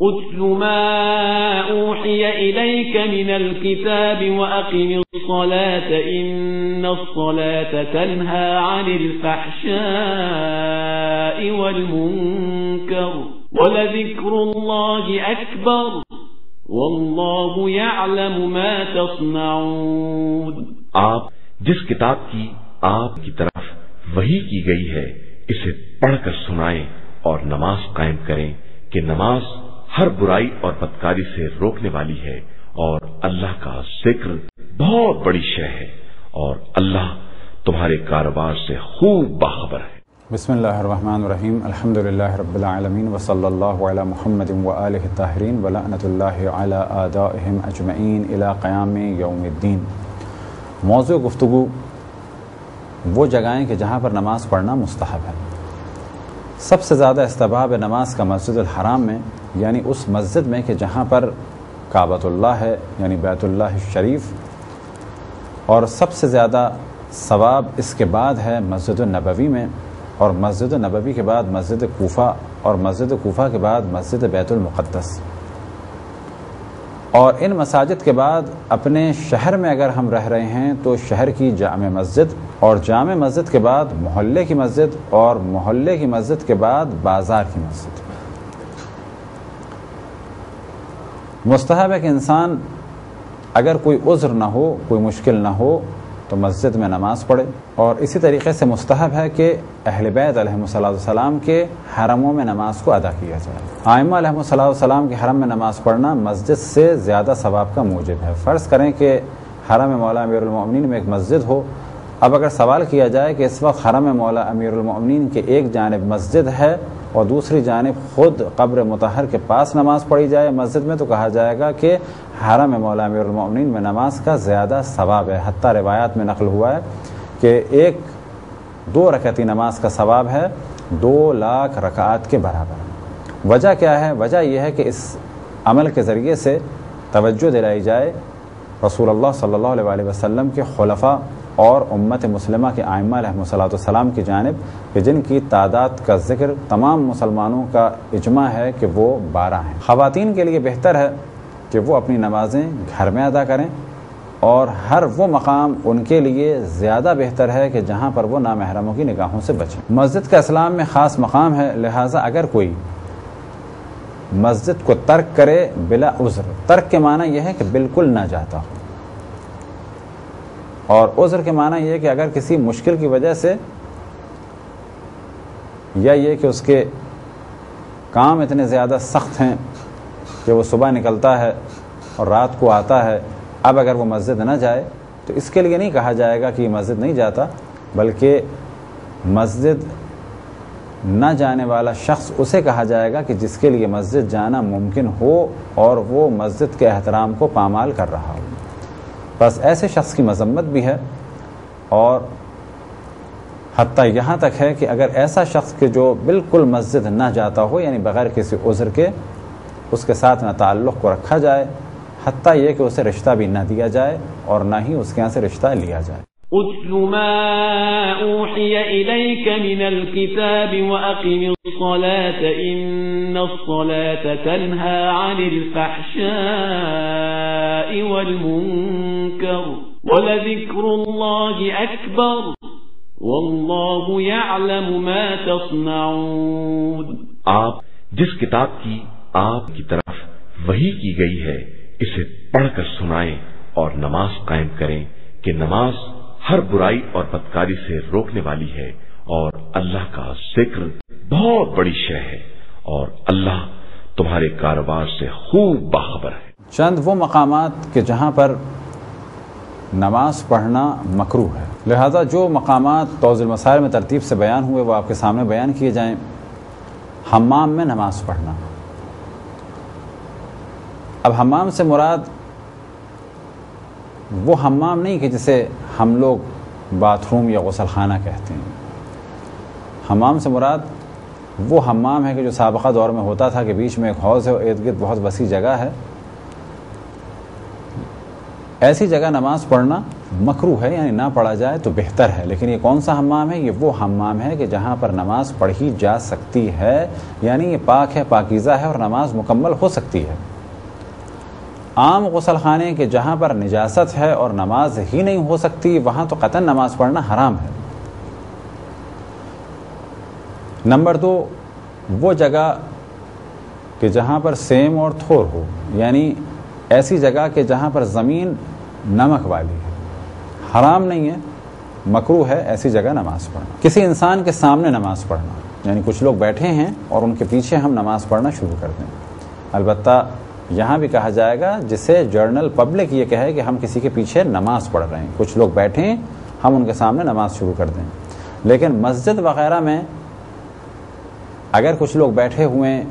اتل ما اوحی الیک من الكتاب واقم الصلاة ان الصلاة تنہى عن الفحشاء والمنکر ولذکر اللہ اکبر واللہ یعلم ما تصنعون۔ آپ جس کتاب کی آپ کی طرف وحی کی گئی ہے اسے پڑھ کر سنائیں اور نماز قائم کریں کہ نماز ہر برائی اور بدکاری سے روکنے والی ہے اور اللہ کا ذکر بہت بڑی شے ہے اور اللہ تمہارے کاروبار سے خوب باخبر ہے۔ بسم اللہ الرحمن الرحیم، الحمد للہ رب العالمین وصلی اللہ علی محمد وآلہ الطاہرین ولعنۃ اللہ علی اعدائہم اجمعین الی قیام یوم الدین۔ موضوع گفتگو وہ جگہیں کہ جہاں پر نماز پڑھنا مستحب ہے۔ سب سے زیادہ استحباب نماز کا مسجد الحرام میں، یعنی اس مسجد میں کہ جہاں پر کعبۃ اللہ ہے یعنی بیت اللہ الشریف، اور سب سے زیادہ ثواب اس کے بعد ہے مسجد النبوی میں، اور مسجد النبوی کے بعد مسجد کوفہ، اور مسجد کوفہ کے بعد مسجد بیت المقدس، اور ان مساجد کے بعد اپنے شہر میں اگر ہم رہ رہے ہیں تو شہر کی جامع مسجد، اور جامع مسجد کے بعد محلے کی مسجد، اور محلے کی مسجد کے بعد بازار کی مسجد۔ مستحب ہے کہ انسان اگر کوئی عذر نہ ہو، کوئی مشکل نہ ہو تو مسجد میں نماز پڑھے، اور اسی طریقے سے مستحب ہے کہ اہل بیت علیہم السلام کے حرموں میں نماز کو ادا کیا جائے۔ ائمہ علیہم السلام کے حرم میں نماز پڑھنا مسجد سے زیادہ ثواب کا موجب ہے۔ فرض کریں کہ حرم مولا امیر المؤمنین میں ایک مسجد ہو، اب اگر سوال کیا جائے کہ اس وقت حرم مولا امیر المؤمنین کے ایک جانب مسجد ہے اور دوسری جانب خود قبر مطہر کے پاس نماز پڑھی جائے مسجد میں، تو کہا جائے گا کہ حرم مولا امیر المؤمنین میں نماز کا زیادہ ثواب ہے۔ حتیٰ روایات میں نقل ہوا ہے کہ 2 رکعتی نماز کا ثواب ہے 2,00,000 رکعات کے برابر۔ وجہ کیا ہے؟ وجہ یہ ہے کہ اس عمل کے ذریعے سے توجہ دلائی جائے رسول اللہ صلی اللہ علیہ وسلم کے خلفاء اور امت مسلمہ کے ائمہ علیہم السلام کی جانب، کہ جن کی تعداد کا ذکر تمام مسلمانوں کا اجماع ہے کہ وہ 12 ہیں۔ خواتین کے لیے بہتر ہے کہ وہ اپنی نمازیں گھر میں ادا کریں، اور ہر وہ مقام ان کے لیے زیادہ بہتر ہے کہ جہاں پر وہ نامحرموں کی نگاہوں سے بچیں۔ مسجد کا اسلام میں خاص مقام ہے، لہٰذا اگر کوئی مسجد کو ترک کرے بلا عذر، ترک کے معنی یہ ہے کہ بالکل نہ جاتا ہو، اور عذر کے معنی یہ ہے کہ اگر کسی مشکل کی وجہ سے، یا یہ کہ اس کے کام اتنے زیادہ سخت ہیں کہ وہ صبح نکلتا ہے اور رات کو آتا ہے، اب اگر وہ مسجد نہ جائے تو اس کے لیے نہیں کہا جائے گا کہ یہ مسجد نہیں جاتا، بلکہ مسجد نہ جانے والا شخص اسے کہا جائے گا کہ جس کے لیے مسجد جانا ممکن ہو اور وہ مسجد کے احترام کو پامال کر رہا ہو۔ بس ایسے شخص کی مذمت بھی ہے، اور حتیٰ یہاں تک ہے کہ اگر ایسا شخص کہ جو بالکل مسجد نہ جاتا ہو، یعنی بغیر کسی عذر کے اس کے ساتھ نہ تعلق کو رکھا جائے، حتیٰ یہ کہ اسے رشتہ بھی نہ دیا جائے اور نہ ہی اس کے یہاں سے رشتہ لیا جائے۔ اتل ما اوحی الیک من الكتاب واقم الصلاة ان الصلاة تنہى عن الفحشاء والمنکر ولذکر اللہ اکبر واللہ یعلم ما تصنعون۔ آپ جس کتاب کی آپ کی طرف وحی کی گئی ہے اسے پڑھ کر سنائیں اور نماز قائم کریں کہ نماز ہر برائی اور بدکاری سے روکنے والی ہے اور اللہ کا ذکر بہت بڑی شے ہے اور اللہ تمہارے کاروبار سے خوب باخبر ہے۔ چند وہ مقامات کہ جہاں پر نماز پڑھنا مکروہ ہے، لہذا جو مقامات توضیح المسائل میں ترتیب سے بیان ہوئے وہ آپ کے سامنے بیان کیے جائیں۔ حمام میں نماز پڑھنا، اب حمام سے مراد وہ حمام نہیں کہ جسے ہم لوگ باتھ روم یا غسل خانہ کہتے ہیں۔ حمام سے مراد وہ حمام ہے کہ جو سابقہ دور میں ہوتا تھا کہ بیچ میں ایک حوض ہے اور ارد گرد بہت وسیع جگہ ہے، ایسی جگہ نماز پڑھنا مکروہ ہے، یعنی نہ پڑھا جائے تو بہتر ہے. لیکن یہ کون سا حمام ہے؟ یہ وہ حمام ہے کہ جہاں پر نماز پڑھی جا سکتی ہے، یعنی یہ پاک ہے، پاکیزہ ہے اور نماز مکمل ہو سکتی ہے. عام غسل خانے کے جہاں پر نجاست ہے اور نماز ہی نہیں ہو سکتی، وہاں تو قطعاً نماز پڑھنا حرام ہے. نمبر 2، وہ جگہ کہ جہاں پر سیم اور تھور ہو، یعنی ایسی جگہ کہ جہاں پر زمین نمک والی ہے. حرام نہیں ہے، مکروہ ہے ایسی جگہ نماز پڑھنا. کسی انسان کے سامنے نماز پڑھنا، یعنی کچھ لوگ بیٹھے ہیں اور ان کے پیچھے ہم نماز پڑھنا شروع کر دیں. البتہ یہاں بھی کہا جائے گا جسے جرنل پبلک یہ کہے کہ ہم کسی کے پیچھے نماز پڑھ رہے ہیں، کچھ لوگ بیٹھے ہیں ہم ان کے سامنے نماز شروع کر دیں. لیکن مسجد وغیرہ میں اگر کچھ لوگ بیٹھے ہوئے ہیں،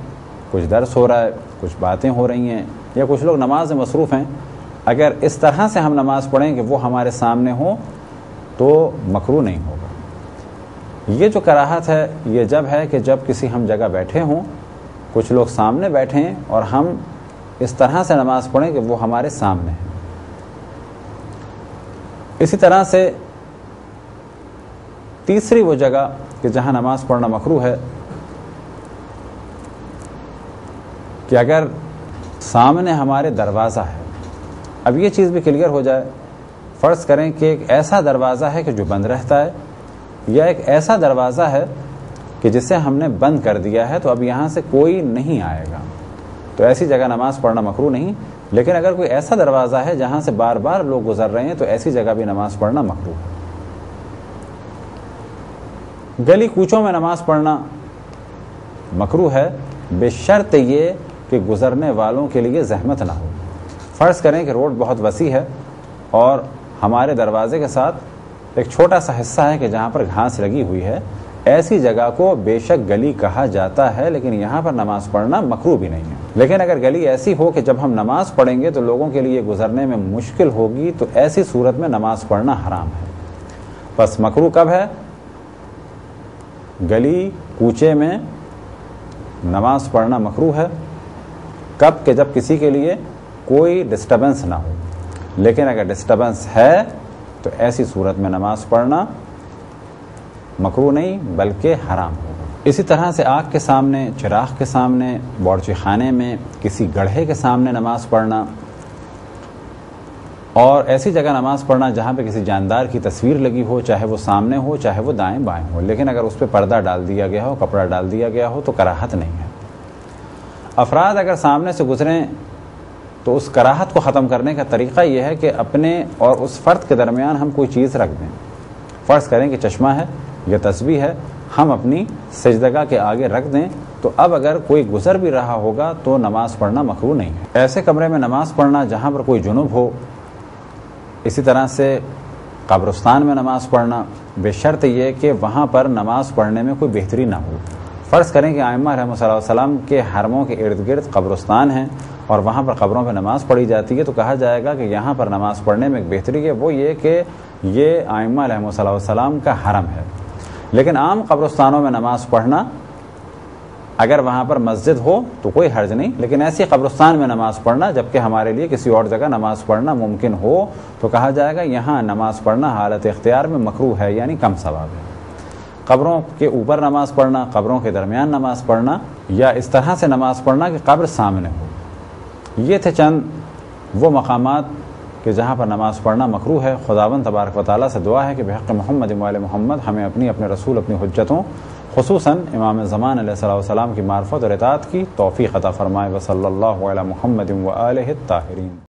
کچھ درس ہو رہا ہے، کچھ باتیں ہو رہی ہیں، یا کچھ لوگ نماز میں مصروف ہیں، اگر اس طرح سے ہم نماز پڑھیں کہ وہ ہمارے سامنے ہوں تو مکروہ نہیں ہوگا. یہ جو کراہت ہے یہ جب ہے کہ جب کسی ہم جگہ بیٹھے ہوں، کچھ لوگ سامنے بیٹھے ہیں اور ہم اس طرح سے نماز پڑھیں کہ وہ ہمارے سامنے ہیں. اسی طرح سے تیسری وہ جگہ کہ جہاں نماز پڑھنا مکروہ ہے کہ اگر سامنے ہمارے دروازہ ہے. اب یہ چیز بھی کلیئر ہو جائے، فرض کریں کہ ایک ایسا دروازہ ہے کہ جو بند رہتا ہے، یا ایک ایسا دروازہ ہے کہ جسے ہم نے بند کر دیا ہے تو اب یہاں سے کوئی نہیں آئے گا، تو ایسی جگہ نماز پڑھنا مکروہ نہیں. لیکن اگر کوئی ایسا دروازہ ہے جہاں سے بار بار لوگ گزر رہے ہیں تو ایسی جگہ بھی نماز پڑھنا مکروہ ہے. گلی کوچوں میں نماز پڑھنا مکروہ ہے بشرط یہ کہ گزرنے والوں کے لیے زحمت نہ ہو. فرض کریں کہ روڈ بہت وسیع ہے اور ہمارے دروازے کے ساتھ ایک چھوٹا سا حصہ ہے کہ جہاں پر گھاس لگی ہوئی ہے، ایسی جگہ کو بے شک گلی کہا جاتا ہے، لیکن یہاں پر نماز پڑھنا مکروہ بھی نہیں ہے. لیکن اگر گلی ایسی ہو کہ جب ہم نماز پڑھیں گے تو لوگوں کے لیے گزرنے میں مشکل ہوگی، تو ایسی صورت میں نماز پڑھنا حرام ہے. بس مکروہ کب ہے؟ گلی کوچے میں نماز پڑھنا مکروہ ہے کب کہ جب کسی کے لیے کوئی ڈسٹربنس نہ ہو. لیکن اگر ڈسٹربنس ہے تو ایسی صورت میں نماز پڑھنا مکروہ نہیں بلکہ حرام ہوگا. اسی طرح سے آگ کے سامنے، چراغ کے سامنے، باورچی خانے میں، کسی گڑھے کے سامنے نماز پڑھنا، اور ایسی جگہ نماز پڑھنا جہاں پہ کسی جاندار کی تصویر لگی ہو، چاہے وہ سامنے ہو چاہے وہ دائیں بائیں ہو، لیکن اگر اس پہ پردہ ڈال دیا گیا ہو، کپڑا ڈال دیا گیا ہو تو کراہت نہیں ہے. افراد اگر سامنے سے گزریں تو اس کراہت کو ختم کرنے کا طریقہ یہ ہے کہ اپنے اور اس فرد کے درمیان ہم کوئی چیز رکھ دیں. فرض کریں کہ چشمہ ہے یا تسبیح ہے، ہم اپنی سجدگاہ کے آگے رکھ دیں، تو اب اگر کوئی گزر بھی رہا ہوگا تو نماز پڑھنا مکروہ نہیں ہے. ایسے کمرے میں نماز پڑھنا جہاں پر کوئی جنوب ہو، اسی طرح سے قبرستان میں نماز پڑھنا بشرط یہ کہ وہاں پر نماز پڑھنے میں کوئی بہتری نہ ہو. فرض کریں کہ ائمہ رحمۃ اللہ علیہ وسلم کے حرموں کے ارد گرد قبرستان ہیں اور وہاں پر قبروں پہ نماز پڑھی جاتی ہے، تو کہا جائے گا کہ یہاں پر نماز پڑھنے میں ایک بہتری ہے، وہ یہ کہ یہ ائمہ رحمۃ اللہ علیہ وسلم کا حرم ہے. لیکن عام قبرستانوں میں نماز پڑھنا اگر وہاں پر مسجد ہو تو کوئی حرج نہیں، لیکن ایسی قبرستان میں نماز پڑھنا جبکہ ہمارے لیے کسی اور جگہ نماز پڑھنا ممکن ہو تو کہا جائے گا یہاں نماز پڑھنا حالت اختیار میں مکروہ ہے، یعنی کم ثواب ہے. قبروں کے اوپر نماز پڑھنا، قبروں کے درمیان نماز پڑھنا، یا اس طرح سے نماز پڑھنا کہ قبر سامنے ہو، یہ تھے چند وہ مقامات کہ جہاں پر نماز پڑھنا مکروہ ہے. خداوند تبارک و تعالیٰ سے دعا ہے کہ بحق محمد و آل محمد ہمیں اپنے رسول، اپنی حجتوں، خصوصاً امام زمان علیہ السلام کی معرفت اور اطاعت کی توفیق عطا فرمائے. وصلی اللہ علی محمد و آلہ الطاہرین.